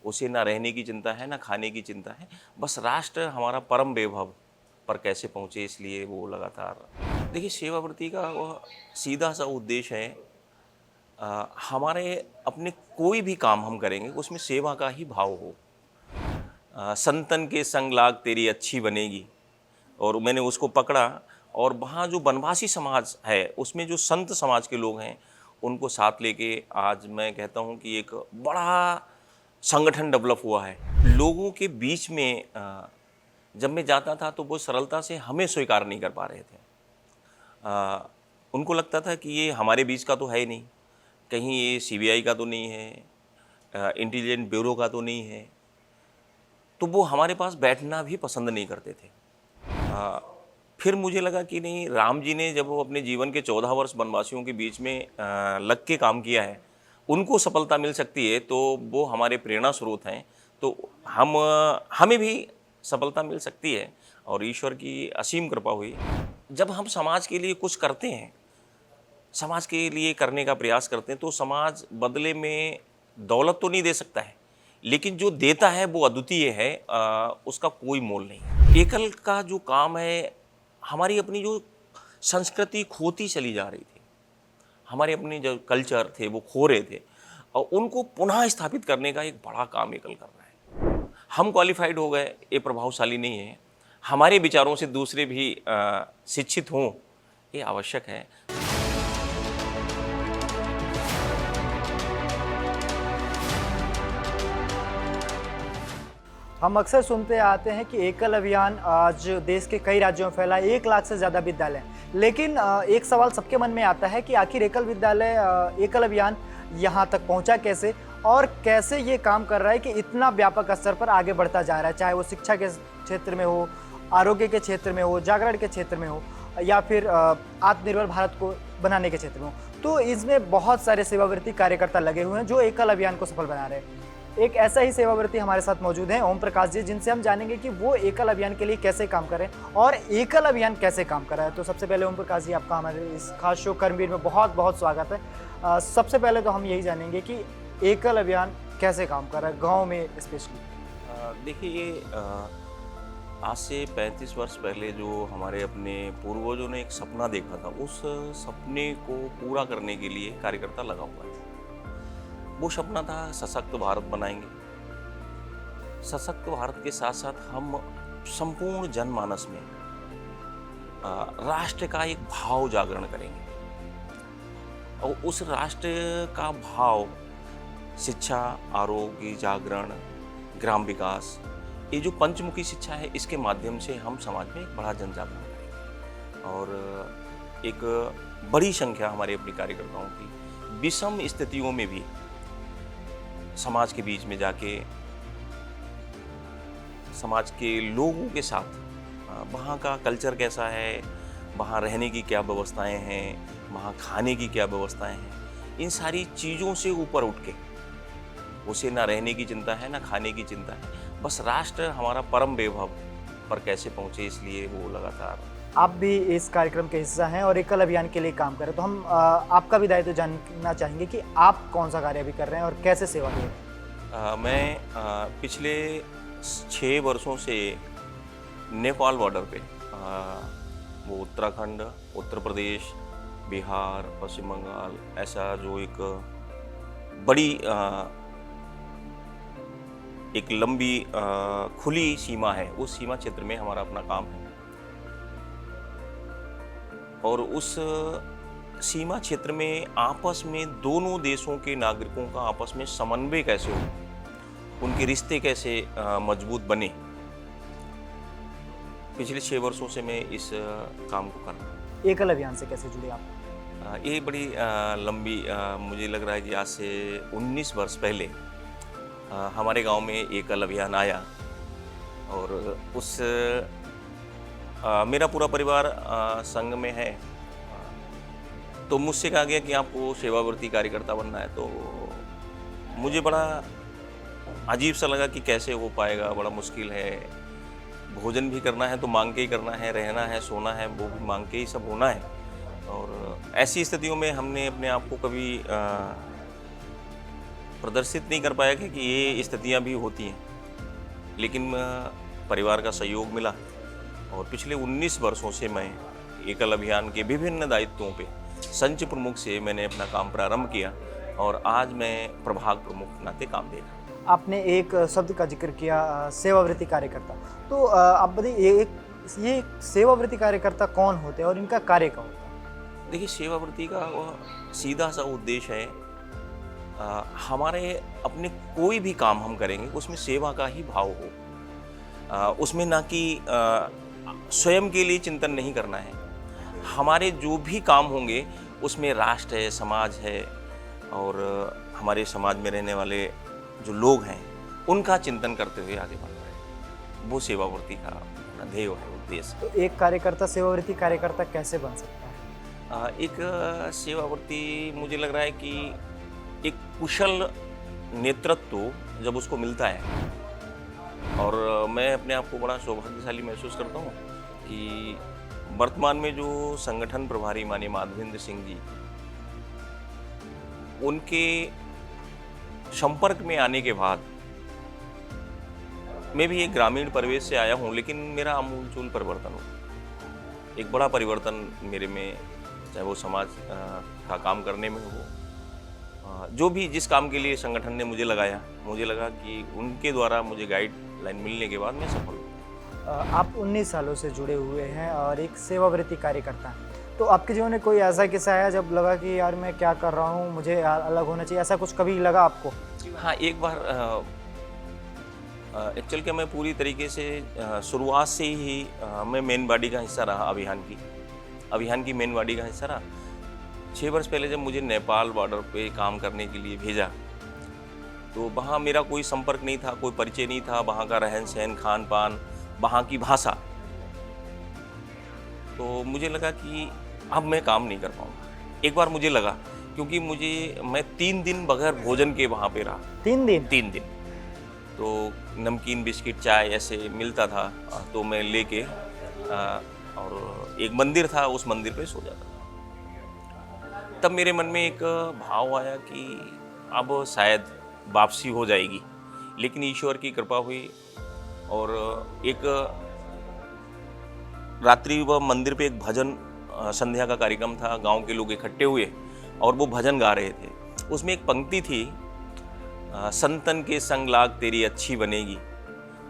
उसे ना रहने की चिंता है, ना खाने की चिंता है। बस राष्ट्र हमारा परम वैभव पर कैसे पहुँचे, इसलिए वो लगातार। देखिए, सेवावृत्ति का वह सीधा-सा उद्देश्य है, हमारे अपने कोई भी काम हम करेंगे उसमें सेवा का ही भाव हो। संतन के संग लाग तेरी अच्छी बनेगी, और मैंने उसको पकड़ा। और वहाँ जो बनवासी समाज है उसमें जो संत समाज के लोग हैं उनको साथ लेके आज मैं कहता हूँ कि एक बड़ा संगठन डेवलप हुआ है लोगों के बीच में। जब मैं जाता था तो वो सरलता से हमें स्वीकार नहीं कर पा रहे थे। उनको लगता था कि ये हमारे बीच का तो है ही नहीं, कहीं ये सीबीआई का तो नहीं है, इंटेलिजेंट ब्यूरो का तो नहीं है, तो वो हमारे पास बैठना भी पसंद नहीं करते थे। फिर मुझे लगा कि नहीं, राम जी ने जब वो अपने जीवन के 14 वर्ष वनवासियों के बीच में लग के काम किया है, उनको सफलता मिल सकती है तो वो हमारे प्रेरणा स्रोत हैं। तो हमें भी सफलता मिल सकती है, और ईश्वर की असीम कृपा हुई। जब हम समाज के लिए कुछ करते हैं, समाज के लिए करने का प्रयास करते हैं, तो समाज बदले में दौलत तो नहीं दे सकता है, लेकिन जो देता है वो अद्वितीय है, उसका कोई मोल नहीं। एकल का जो काम है, हमारी अपनी जो संस्कृति खोती चली जा रही थी, हमारे अपने जो कल्चर थे वो खो रहे थे, और उनको पुनः स्थापित करने का एक बड़ा काम एकल कर रहा है। हम क्वालिफाइड हो गए, ये प्रभावशाली नहीं है। हमारे विचारों से दूसरे भी शिक्षित हों, ये आवश्यक है। हम अक्सर सुनते आते हैं कि एकल अभियान आज देश के कई राज्यों में फैला है, 1 लाख से ज़्यादा विद्यालय हैं। लेकिन एक सवाल सबके मन में आता है कि आखिर एकल अभियान यहाँ तक पहुँचा कैसे, और कैसे ये काम कर रहा है कि इतना व्यापक स्तर पर आगे बढ़ता जा रहा है, चाहे वो शिक्षा के क्षेत्र में हो, आरोग्य के क्षेत्र में हो, जागरण के क्षेत्र में हो, या फिर आत्मनिर्भर भारत को बनाने के क्षेत्र में हो। तो इसमें बहुत सारे सेवावृत्ति कार्यकर्ता लगे हुए हैं जो एकल अभियान को सफल बना रहे हैं। एक ऐसा ही सेवावृत्ति हमारे साथ मौजूद हैं, ओम प्रकाश जी, जिनसे हम जानेंगे कि वो एकल अभियान के लिए कैसे काम कर रहे हैं और एकल अभियान कैसे काम कर रहा है। तो सबसे पहले ओम प्रकाश जी, आपका हमारे इस खास शो कर्मवीर में बहुत बहुत स्वागत है। सबसे पहले तो हम यही जानेंगे कि एकल अभियान कैसे काम कर रहा है गाँव में स्पेशली। देखिए, ये आज से 35 वर्ष पहले जो हमारे अपने पूर्वजों ने एक सपना देखा था, उस सपने को पूरा करने के लिए कार्यकर्ता लगा हुआ है। वो सपना था सशक्त भारत बनाएंगे। सशक्त भारत के साथ साथ हम संपूर्ण जनमानस में राष्ट्र का एक भाव जागरण करेंगे, और उस राष्ट्र का भाव शिक्षा, आरोग्य, जागरण, ग्राम विकास, ये जो पंचमुखी शिक्षा है, इसके माध्यम से हम समाज में एक बड़ा जन जागरण करेंगे। और एक बड़ी संख्या हमारे अपने कार्यकर्ताओं की विषम स्थितियों में भी समाज के बीच में जाके समाज के लोगों के साथ वहाँ का कल्चर कैसा है, वहाँ रहने की क्या व्यवस्थाएं हैं, वहाँ खाने की क्या व्यवस्थाएं हैं, इन सारी चीज़ों से ऊपर उठ के उसे ना रहने की चिंता है, ना खाने की चिंता है। बस राष्ट्र हमारा परम वैभव पर कैसे पहुँचे, इसलिए वो लगातार। आप भी इस कार्यक्रम के हिस्सा हैं और एकल अभियान के लिए काम कर रहे हैं, तो हम आपका भी दायित्व जानना चाहेंगे कि आप कौन सा कार्य भी कर रहे हैं और कैसे सेवा दे रहे हैं। मैं पिछले 6 वर्षों से नेपाल बॉर्डर पे, वो उत्तराखंड, उत्तर प्रदेश, बिहार, पश्चिम बंगाल, ऐसा जो एक बड़ी एक लंबी खुली सीमा है, उस सीमा क्षेत्र में हमारा अपना काम है। और उस सीमा क्षेत्र में आपस में दोनों देशों के नागरिकों का आपस में समन्वय कैसे हो, उनके रिश्ते कैसे मजबूत बने, पिछले 6 वर्षों से मैं इस काम को कर रहा हूँ। एकल अभियान से कैसे जुड़े आप? ये बड़ी लंबी, मुझे लग रहा है कि आज से 19 वर्ष पहले हमारे गांव में एकल अभियान आया, और उस मेरा पूरा परिवार संघ में है, तो मुझसे कहा गया कि आपको सेवावृत्ति कार्यकर्ता बनना है। तो मुझे बड़ा अजीब सा लगा कि कैसे हो पाएगा, बड़ा मुश्किल है। भोजन भी करना है तो मांग के ही करना है, रहना है, सोना है, वो भी मांग के ही सब होना है। और ऐसी स्थितियों में हमने अपने आप को कभी प्रदर्शित नहीं कर पाया कि ये स्थितियाँ भी होती हैं, लेकिन परिवार का सहयोग मिला और पिछले 19 वर्षों से मैं एकल अभियान के विभिन्न दायित्वों पे संच प्रमुख से मैंने अपना काम प्रारंभ किया और आज मैं प्रभाग प्रमुख नाते काम दे रहा हूँ। आपने एक शब्द का जिक्र किया सेवावृत्ति कार्यकर्ता। तो आप बताइए ये सेवावृत्ति कार्यकर्ता कौन होते हैं और इनका कार्य क्या होता है? देखिए, सेवावृत्ति का वह सीधा सा उद्देश्य है, हमारे अपने कोई भी काम हम करेंगे उसमें सेवा का ही भाव हो, उसमें ना कि स्वयं के लिए चिंतन नहीं करना है। हमारे जो भी काम होंगे उसमें राष्ट्र है, समाज है और हमारे समाज में रहने वाले जो लोग हैं उनका चिंतन करते हुए आगे बढ़ना है। वो सेवावृत्ति का ध्येय है, उद्देश्य। तो एक कार्यकर्ता सेवावृत्ति कार्यकर्ता कैसे बन सकता है? एक सेवावृत्ति मुझे लग रहा है कि एक कुशल नेतृत्व जब उसको मिलता है, और मैं अपने आप को बड़ा सौभाग्यशाली महसूस करता हूँ कि वर्तमान में जो संगठन प्रभारी माननीय माधवेंद्र सिंह जी, उनके संपर्क में आने के बाद मैं भी एक ग्रामीण परिवेश से आया हूँ, लेकिन मेरा आमूलचूल परिवर्तन हो, एक बड़ा परिवर्तन मेरे में, चाहे वो समाज का काम करने में हो, जो भी जिस काम के लिए संगठन ने मुझे लगाया, मुझे लगा कि उनके द्वारा मुझे गाइडलाइन मिलने के बाद मैं सफल हूँ। आप 19 सालों से जुड़े हुए हैं और एक सेवावृत्ति कार्यकर्ता हैं, तो आपके जीवन में कोई ऐसा किस्सा आया जब लगा कि यार मैं क्या कर रहा हूँ, मुझे अलग होना चाहिए, ऐसा कुछ कभी लगा आपको? हाँ, एक बार एक्चुअल क्या, मैं पूरी तरीके से शुरुआत से ही मैं मेन बॉडी का हिस्सा रहा, अभियान की मेन बॉडी का हिस्सा रहा। 6 वर्ष पहले जब मुझे नेपाल बॉर्डर पे काम करने के लिए भेजा, तो वहाँ मेरा कोई संपर्क नहीं था, कोई परिचय नहीं था, वहाँ का रहन सहन, खान पान, वहाँ की भाषा। तो मुझे लगा कि अब मैं काम नहीं कर पाऊँगा। एक बार मुझे लगा, क्योंकि मैं 3 दिन बगैर भोजन के वहाँ पे रहा। 3 दिन? 3 दिन। तो नमकीन, बिस्किट, चाय ऐसे मिलता था, तो मैं लेके और एक मंदिर था, उस मंदिर पे सो जाता था। तब मेरे मन में एक भाव आया कि अब शायद वापसी हो जाएगी, लेकिन ईश्वर की कृपा हुई और एक रात्रि वह मंदिर पे एक भजन संध्या का कार्यक्रम था, गांव के लोग इकट्ठे हुए और वो भजन गा रहे थे। उसमें एक पंक्ति थी, संतन के संग लाग तेरी अच्छी बनेगी,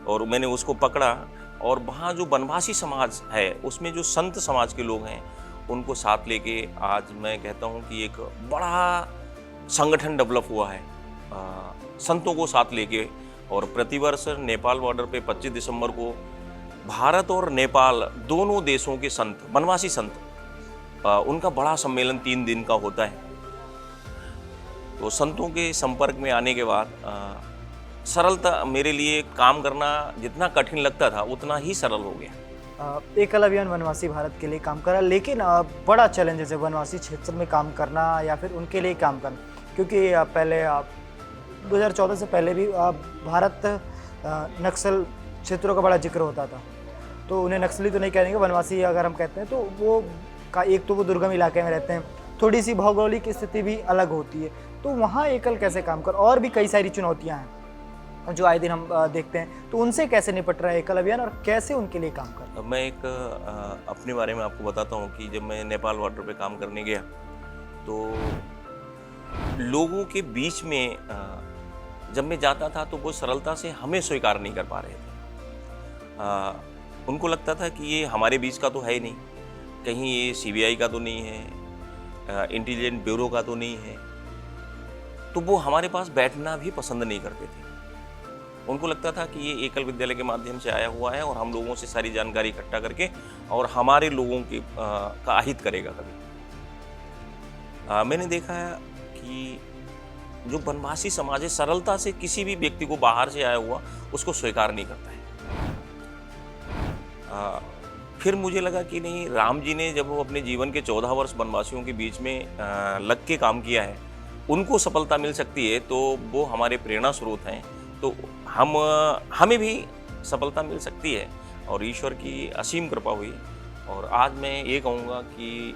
और मैंने उसको पकड़ा और वहाँ जो वनवासी समाज है उसमें जो संत समाज के लोग हैं उनको साथ लेके आज मैं कहता हूँ कि एक बड़ा संगठन डेवलप हुआ है, संतों को साथ लेके। और प्रतिवर्ष नेपाल बॉर्डर पे 25 दिसंबर को भारत और नेपाल दोनों देशों के संत, वनवासी संत, उनका बड़ा सम्मेलन 3 दिन का होता है। तो संतों के संपर्क में आने के बाद सरलता, मेरे लिए काम करना जितना कठिन लगता था उतना ही सरल हो गया। एकल अभियान वनवासी भारत के लिए काम करा, लेकिन बड़ा चैलेंजेस है वनवासी क्षेत्र में काम करना या फिर उनके लिए काम करना, क्योंकि पहले 2014 से पहले भी भारत नक्सल क्षेत्रों का बड़ा जिक्र होता था। तो उन्हें नक्सली तो नहीं कहेंगे, वनवासी अगर हम कहते हैं तो वो का एक तो वो दुर्गम इलाके में रहते हैं, थोड़ी सी भौगोलिक स्थिति भी अलग होती है, तो वहाँ एकल कैसे काम कर, और भी कई सारी चुनौतियाँ हैं जो आए दिन हम देखते हैं, तो उनसे कैसे निपट रहा है एकल अभियान और कैसे उनके लिए काम कर? मैं एक अपने बारे में आपको बताता हूँ कि जब मैं नेपाल बॉर्डर पे काम करने गया तो लोगों के बीच में जब मैं जाता था तो वो सरलता से हमें स्वीकार नहीं कर पा रहे थे। उनको लगता था कि ये हमारे बीच का तो है ही नहीं, कहीं ये सीबीआई का तो नहीं है, इंटेलिजेंस ब्यूरो का तो नहीं है, तो वो हमारे पास बैठना भी पसंद नहीं करते थे। उनको लगता था कि ये एकल विद्यालय के माध्यम से आया हुआ है और हम लोगों से सारी जानकारी इकट्ठा करके और हमारे लोगों के का अहित करेगा कभी। मैंने देखा है कि जो वनवासी समाज है सरलता से किसी भी व्यक्ति को बाहर से आया हुआ उसको स्वीकार नहीं करता है। फिर मुझे लगा कि नहीं, राम जी ने जब वो अपने जीवन के 14 वर्ष वनवासियों के बीच में लग के काम किया है, उनको सफलता मिल सकती है तो वो हमारे प्रेरणा स्रोत हैं, तो हमें भी सफलता मिल सकती है। और ईश्वर की असीम कृपा हुई। और आज मैं ये कहूँगा कि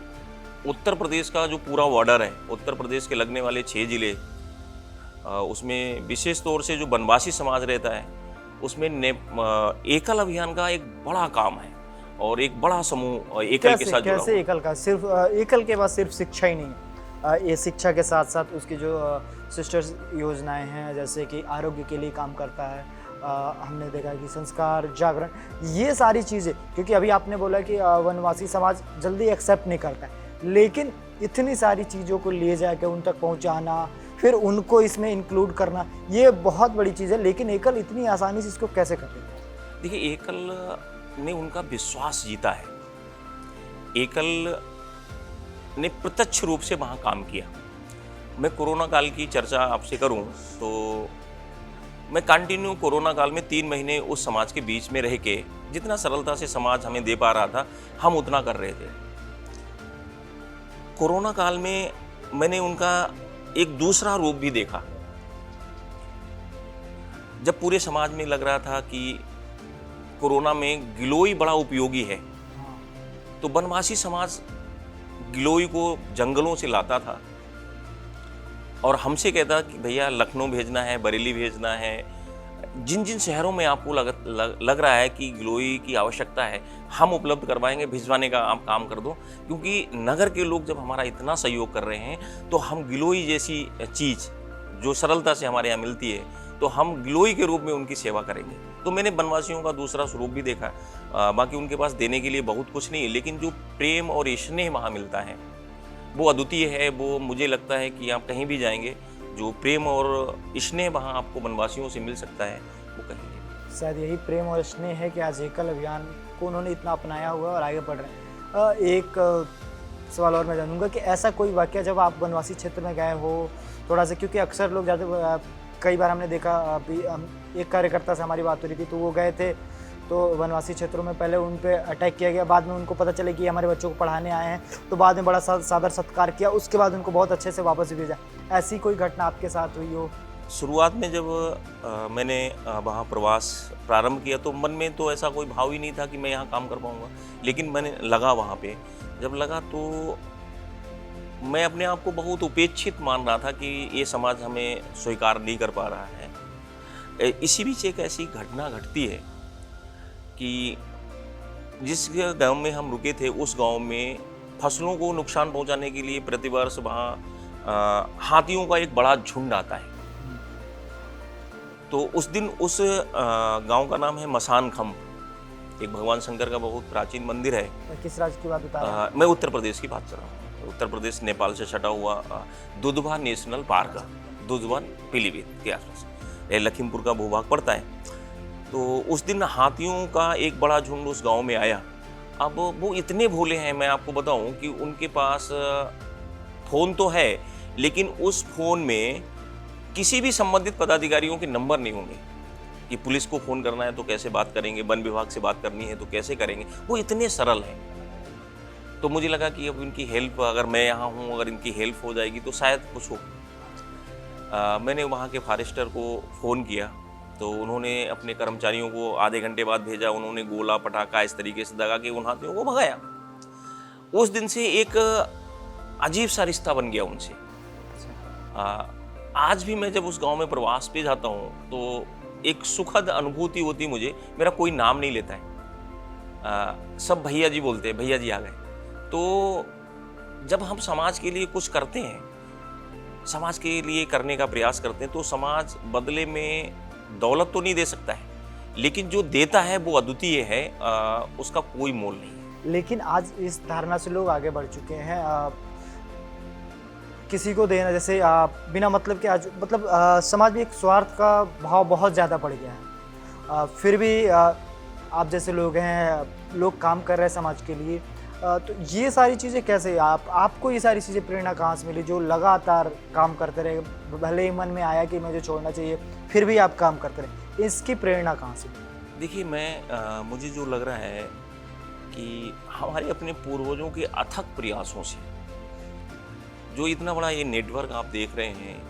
उत्तर प्रदेश का जो पूरा बॉर्डर है, उत्तर प्रदेश के लगने वाले 6 जिले, उसमें विशेष तौर से जो बनवासी समाज रहता है उसमें एकल अभियान का एक बड़ा काम है और एक बड़ा समूह एकल के साथ जुड़ा हुआ कैसे एकल का सिर्फ एकल के बाद सिर्फ शिक्षा ही नहीं है, ये शिक्षा के साथ साथ उसकी जो सिस्टर्स योजनाएं हैं जैसे कि आरोग्य के लिए काम करता है। हमने देखा कि संस्कार जागरण ये सारी चीज़ें, क्योंकि अभी आपने बोला कि वनवासी समाज जल्दी एक्सेप्ट नहीं करता है, लेकिन इतनी सारी चीज़ों को ले जाकर उन तक पहुंचाना फिर उनको इसमें इंक्लूड करना ये बहुत बड़ी चीज़ है। लेकिन एकल इतनी आसानी से इसको कैसे कर रही है? देखिए, एकल ने उनका विश्वास जीता है। एकल ने प्रत्यक्ष रूप से वहाँ काम किया। मैं कोरोना काल की चर्चा आपसे करूं तो मैं कंटिन्यू कोरोना काल में 3 महीने उस समाज के बीच में रह के जितना सरलता से समाज हमें दे पा रहा था हम उतना कर रहे थे। कोरोना काल में मैंने उनका एक दूसरा रूप भी देखा। जब पूरे समाज में लग रहा था कि कोरोना में गिलोय बड़ा उपयोगी है, तो बनवासी समाज गिलोय को जंगलों से लाता था और हमसे कहता कि भैया लखनऊ भेजना है, बरेली भेजना है, जिन जिन शहरों में आपको लग रहा है कि गिलोय की आवश्यकता है हम उपलब्ध करवाएंगे, भिजवाने का आप काम कर दो। क्योंकि नगर के लोग जब हमारा इतना सहयोग कर रहे हैं तो हम गिलोय जैसी चीज़ जो सरलता से हमारे यहाँ मिलती है तो हम गिलोय के रूप में उनकी सेवा करेंगे। तो मैंने बनवासियों का दूसरा स्वरूप भी देखा। बाकी उनके पास देने के लिए बहुत कुछ नहीं है, लेकिन जो प्रेम और स्नेह वहाँ मिलता है वो अद्वितीय है। वो मुझे लगता है कि आप कहीं भी जाएंगे जो प्रेम और स्नेह वहाँ आपको बनवासियों से मिल सकता है वो कहीं नहीं। शायद यही प्रेम और स्नेह है कि आज एकल अभियान को उन्होंने इतना अपनाया हुआ है और आगे बढ़ रहे हैं। एक सवाल और मैं जानूंगा कि ऐसा कोई वाकया जब आप वनवासी क्षेत्र में गए हो थोड़ा सा, क्योंकि अक्सर लोग जाते, कई बार हमने देखा, अभी एक कार्यकर्ता से हमारी बात हो रही थी तो वो गए थे तो वनवासी क्षेत्रों में पहले उन पे अटैक किया गया, बाद में उनको पता चले कि हमारे बच्चों को पढ़ाने आए हैं तो बाद में बड़ा सादर सत्कार किया, उसके बाद उनको बहुत अच्छे से वापस भेजा। ऐसी कोई घटना आपके साथ हुई हो? शुरुआत में जब मैंने वहाँ प्रवास प्रारंभ किया तो मन में तो ऐसा कोई भाव ही नहीं था कि मैं यहाँ काम कर पाऊँगा, लेकिन मैंने लगा वहाँ पे, जब लगा तो मैं अपने आप को बहुत उपेक्षित मान रहा था कि ये समाज हमें स्वीकार नहीं कर पा रहा है। इसी बीच एक ऐसी घटना घटती है कि जिस गांव में हम रुके थे उस गांव में फसलों को नुकसान पहुंचाने के लिए प्रतिवर्ष वहाँ हाथियों का एक बड़ा झुंड आता है। तो उस दिन उस गांव का नाम है मसान खम्भ, एक भगवान शंकर का बहुत प्राचीन मंदिर है। किस राज्य की बात बता रहे हैं? मैं उत्तर प्रदेश की बात कर रहा हूँ। उत्तर प्रदेश नेपाल से सटा हुआ दुधवा नेशनल पार्क, दुधवा पीलीभीत के आसपास लखीमपुर का भूभाग पड़ता है। तो उस दिन हाथियों का एक बड़ा झुंड उस गांव में आया। अब वो इतने भोले हैं, मैं आपको बताऊं कि उनके पास फ़ोन तो है लेकिन उस फ़ोन में किसी भी संबंधित पदाधिकारियों के नंबर नहीं होंगे कि पुलिस को फ़ोन करना है तो कैसे बात करेंगे, वन विभाग से बात करनी है तो कैसे करेंगे, वो इतने सरल हैं। तो मुझे लगा कि अब इनकी हेल्प, अगर मैं यहाँ हूँ, अगर इनकी हेल्प हो जाएगी तो शायद कुछ हो। मैंने वहाँ के फॉरेस्टर को फ़ोन किया तो उन्होंने अपने कर्मचारियों को आधे घंटे बाद भेजा। उन्होंने गोला पटाखा इस तरीके से दगा के उन हाथियों को भगाया। उस दिन से एक अजीब सा रिश्ता बन गया उनसे। आज भी मैं जब उस गांव में प्रवास पे जाता हूँ तो एक सुखद अनुभूति होती मुझे। मेरा कोई नाम नहीं लेता है, सब भैया जी बोलते हैं, भैया जी आ गए। तो जब हम समाज के लिए कुछ करते हैं, समाज के लिए करने का प्रयास करते हैं, तो समाज बदले में दौलत तो नहीं दे सकता है, लेकिन जो देता है वो अद्वितीय है, उसका कोई मोल नहीं है। लेकिन आज इस धारणा से लोग आगे बढ़ चुके हैं। किसी को देना, जैसे बिना मतलब के आज समाज में एक स्वार्थ का भाव बहुत ज़्यादा बढ़ गया है। फिर भी आप जैसे लोग हैं, लोग काम कर रहे हैं समाज के लिए, तो ये सारी चीज़ें कैसे, आपको ये सारी चीज़ें प्रेरणा कहाँ से मिली जो लगातार काम करते रहे? भले ही मन में आया कि मुझे छोड़ना चाहिए, फिर भी आप काम करते रहे, इसकी प्रेरणा कहाँ से मिली? देखिए, मुझे जो लग रहा है कि हमारे अपने पूर्वजों के अथक प्रयासों से जो इतना बड़ा ये नेटवर्क आप देख रहे हैं,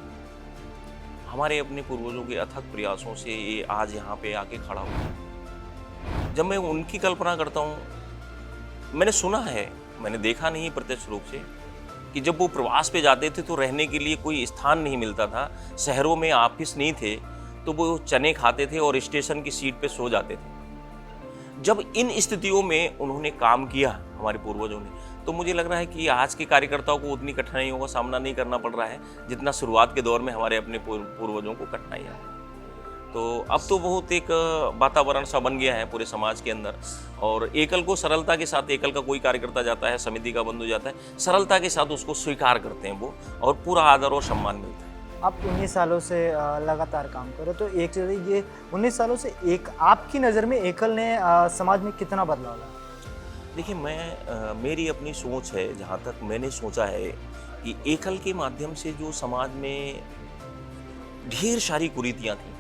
हमारे अपने पूर्वजों के अथक प्रयासों से ये आज यहाँ पे आके खड़ा हुआ। जब मैं उनकी कल्पना करता हूँ, मैंने सुना है, मैंने देखा नहीं प्रत्यक्ष रूप से, कि जब वो प्रवास पे जाते थे तो रहने के लिए कोई स्थान नहीं मिलता था, शहरों में ऑफिस नहीं थे, तो वो चने खाते थे और स्टेशन की सीट पे सो जाते थे। जब इन स्थितियों में उन्होंने काम किया हमारे पूर्वजों ने, तो मुझे लग रहा है कि आज के कार्यकर्ताओं को उतनी कठिनाइयों का सामना नहीं करना पड़ रहा है जितना शुरुआत के दौर में हमारे अपने पूर्वजों को कठिनाइयाँ। तो अब तो बहुत एक वातावरण सा बन गया है पूरे समाज के अंदर, और एकल को सरलता के साथ, एकल का कोई कार्यकर्ता जाता है, समिति का बंधु जाता है, सरलता के साथ उसको स्वीकार करते हैं वो, और पूरा आदर और सम्मान मिलता है। आप 19 सालों से लगातार काम कर रहे हो, तो एक चीज़ ये 19 सालों से एक आपकी नज़र में एकल ने समाज में कितना बदलाव लाया? देखिए, मेरी अपनी सोच है, जहाँ तक मैंने सोचा है कि एकल के माध्यम से जो समाज में ढेर सारी कुरीतियाँ थीं,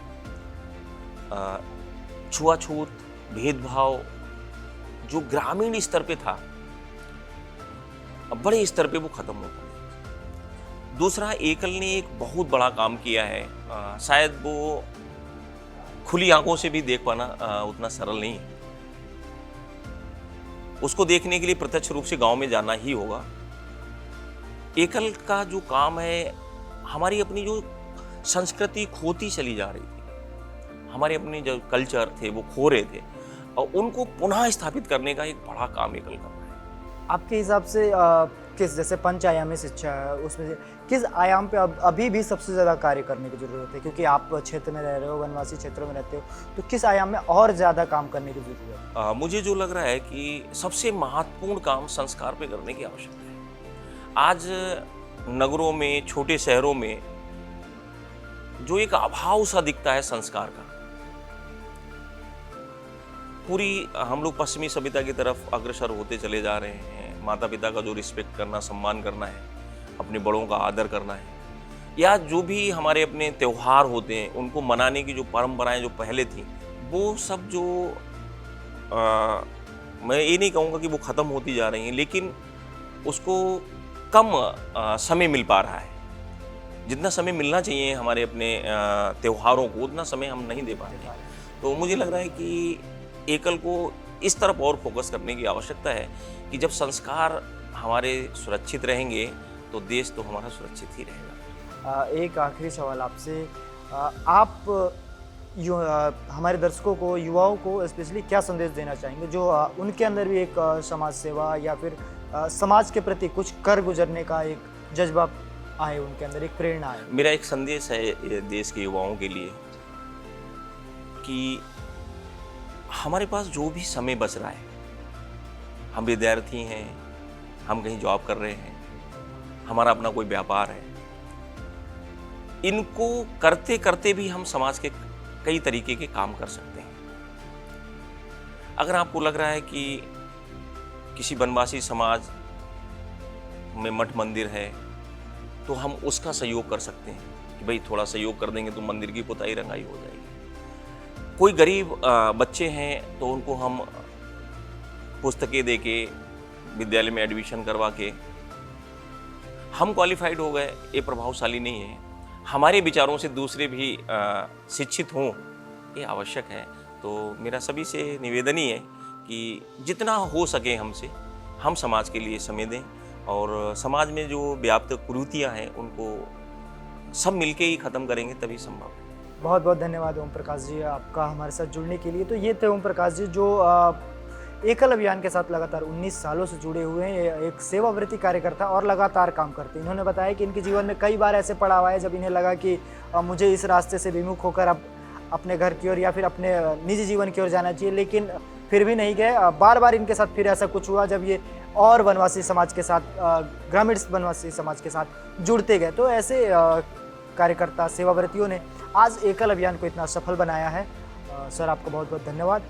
छुआछूत, भेदभाव जो ग्रामीण स्तर पे था, अब बड़े स्तर पे वो खत्म होता है। दूसरा, एकल ने एक बहुत बड़ा काम किया है, शायद वो खुली आंखों से भी देख पाना उतना सरल नहीं है। उसको देखने के लिए प्रत्यक्ष रूप से गांव में जाना ही होगा। एकल का जो काम है, हमारी अपनी जो संस्कृति खोती चली जा रही थी, हमारे अपने जो कल्चर थे वो खो रहे थे, और उनको पुनः स्थापित करने का एक बड़ा काम एकल कर रहा है। आपके हिसाब से किस, जैसे पंचआयामी शिक्षा है, उसमें से किस आयाम पे अभी भी सबसे ज़्यादा कार्य करने की ज़रूरत है? क्योंकि आप क्षेत्र में रह रहे हो, वनवासी क्षेत्रों में रहते हो, तो किस आयाम में और ज़्यादा काम करने की ज़रूरत है? मुझे जो लग रहा है कि सबसे महत्वपूर्ण काम संस्कार पे करने की आवश्यकता है। आज नगरों में, छोटे शहरों में जो एक अभाव सा दिखता है संस्कार का, पूरी हम लोग पश्चिमी सभ्यता की तरफ अग्रसर होते चले जा रहे हैं। माता पिता का जो रिस्पेक्ट करना, सम्मान करना है, अपने बड़ों का आदर करना है, या जो भी हमारे अपने त्यौहार होते हैं उनको मनाने की जो परंपराएं जो पहले थी, वो सब जो मैं ये नहीं कहूँगा कि वो ख़त्म होती जा रही हैं, लेकिन उसको कम समय मिल पा रहा है। जितना समय मिलना चाहिए हमारे अपने त्योहारों को, उतना समय हम नहीं दे पा रहे हैं। तो मुझे लग रहा है कि एकल को इस तरफ और फोकस करने की आवश्यकता है कि जब संस्कार हमारे सुरक्षित रहेंगे तो देश तो हमारा सुरक्षित ही रहेगा। एक आखिरी सवाल आपसे, आप हमारे दर्शकों को, युवाओं को स्पेशली क्या संदेश देना चाहेंगे जो उनके अंदर भी एक समाज सेवा या फिर समाज के प्रति कुछ कर गुजरने का एक जज्बा आए, उनके अंदर एक प्रेरणा आए? मेरा एक संदेश है देश के युवाओं के लिए कि हमारे पास जो भी समय बच रहा है, हम विद्यार्थी हैं, हम कहीं जॉब कर रहे हैं, हमारा अपना कोई व्यापार है, इनको करते करते भी हम समाज के कई तरीके के काम कर सकते हैं। अगर आपको लग रहा है कि किसी वनवासी समाज में मठ मंदिर है, तो हम उसका सहयोग कर सकते हैं कि भाई थोड़ा सहयोग कर देंगे तो मंदिर की पुताई रंगाई हो जाएगी। कोई गरीब बच्चे हैं तो उनको हम पुस्तकें दे के विद्यालय में एडमिशन करवा के, हम क्वालिफाइड हो गए, ये प्रभावशाली नहीं है। हमारे विचारों से दूसरे भी शिक्षित हों, ये आवश्यक है। तो मेरा सभी से निवेदन ही है कि जितना हो सके हमसे, हम समाज के लिए समय दें, और समाज में जो व्याप्त कुरीतियाँ हैं उनको सब मिलके ही ख़त्म करेंगे तभी संभव है। बहुत बहुत धन्यवाद ओम प्रकाश जी आपका हमारे साथ जुड़ने के लिए। तो ये थे ओम प्रकाश जी जो एकल अभियान के साथ लगातार 19 सालों से जुड़े हुए हैं, एक सेवावृत्ति कार्यकर्ता और लगातार काम करते हैं। इन्होंने बताया कि इनके जीवन में कई बार ऐसे पड़ाव आए जब इन्हें लगा कि मुझे इस रास्ते से विमुख होकर अब अपने घर की ओर या फिर अपने निजी जीवन की ओर जाना चाहिए, लेकिन फिर भी नहीं गए। बार बार इनके साथ फिर ऐसा कुछ हुआ जब ये और वनवासी समाज के साथ, ग्रामीण वनवासी समाज के साथ जुड़ते गए। तो ऐसे कार्यकर्ता, सेवाव्रतियों ने आज एकल अभियान को इतना सफल बनाया है। सर, आपका बहुत बहुत धन्यवाद।